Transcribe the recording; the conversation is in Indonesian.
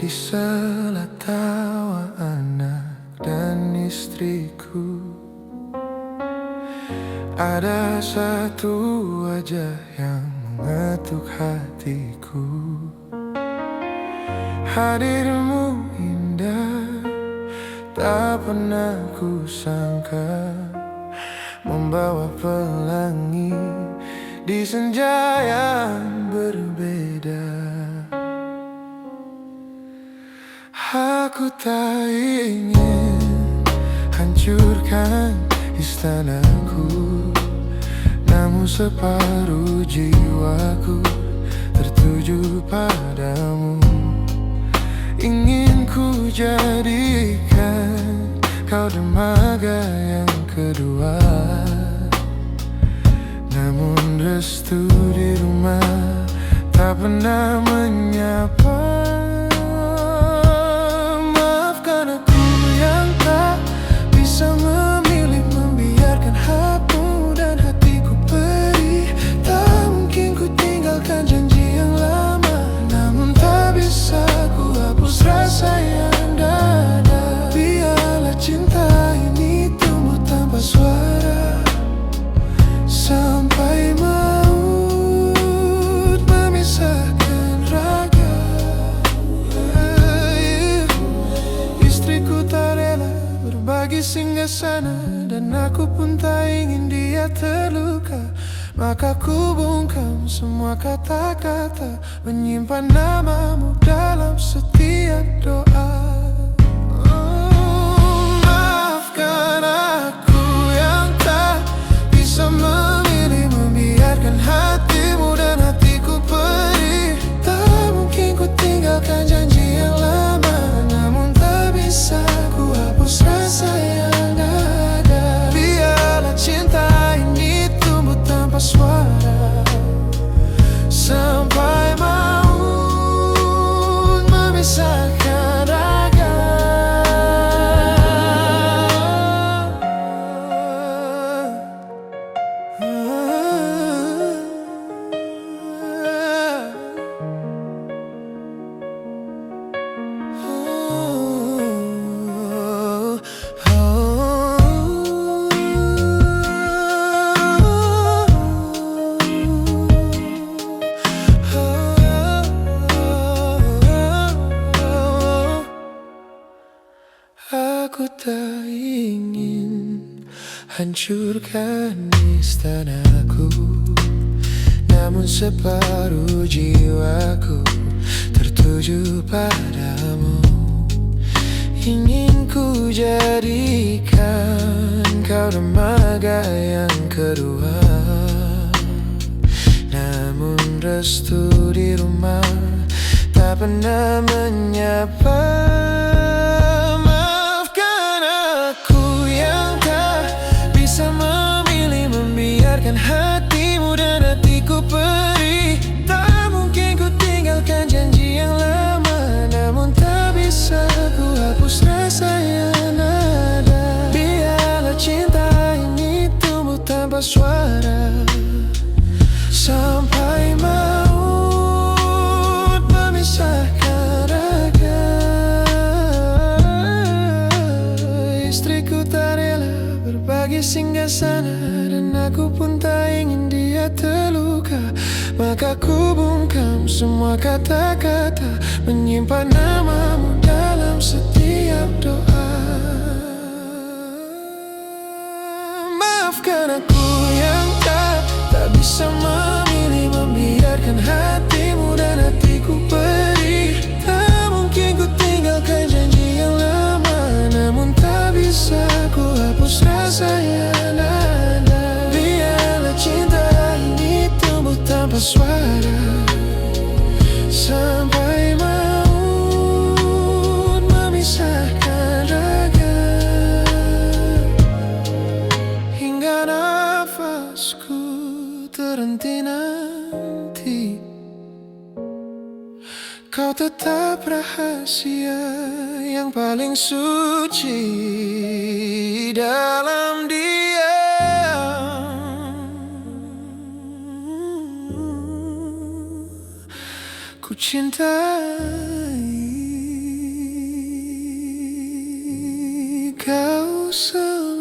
di sela tawa anak dan istriku. Ada satu wajah yang mengetuk hatiku. Hadirmu indah, tak pernah ku sangka, membawa pelangi di senja yang berbeda. Aku tak ingin hancurkan istanaku, namun separuh jiwaku tertuju padamu. Ingin ku jadikan kau dermaga yang kedua, namun restu di rumah tak pernah menyapa. Maafkan aku yang tak bisa memilih, membiarkan hatimu dan hatiku perih. Tak mungkin ku tinggalkan janji yang lama, namun tak bisa ku hapus rasa yang ada. Biarlah cinta ini tumbuh tanpa suara, sampai maut memisahkan raga. Istriku tak rela berbagi singgasana, dan aku pun tak ingin dia terluka. Maka ku bungkam semua kata-kata, menyimpan namamu dalam setiap doa. Maafkan aku yang tak bisa memilih, membiarkan hatimu dan hatiku perih. Tak mungkin ku tinggalkan janji yang lama, namun tak bisa ku hapus rasa yang ada. Biarlah cinta ini tumbuh tanpa suara, sampai maut memisahkan raga. Aku tak ingin hancurkan istanaku, namun separuh jiwaku tertuju padamu. Ingin ku jadikan kau dermaga yang kedua, namun restu di rumah tak pernah menyapa. Hatimu dan hatiku perih. Tak mungkin ku tinggalkan janji yang lama, namun tak bisa ku hapus rasa yang ada. Biarlah cinta ini tumbuh tanpa suara, sampai maut memisahkan raga. Istriku tak rela berbagi singgasana, dan aku pun tak ingin dia terluka. Maka ku bungkam semua kata-kata, menyimpan namamu dalam setiap doa. Maafkan aku yang tak bisa memilih, membiarkan hatimu dan hatiku perih. Tak mungkin ku tinggalkan janji yang lama, namun tak bisa ku hapus rasa yang ada. Biarlah cinta ini tumbuh tanpa suara, sampai maut memisahkan raga. Hingga nafasku terhenti nanti, kau tetap rahasia yang paling suci dalam diam. Ku cintai kau selalu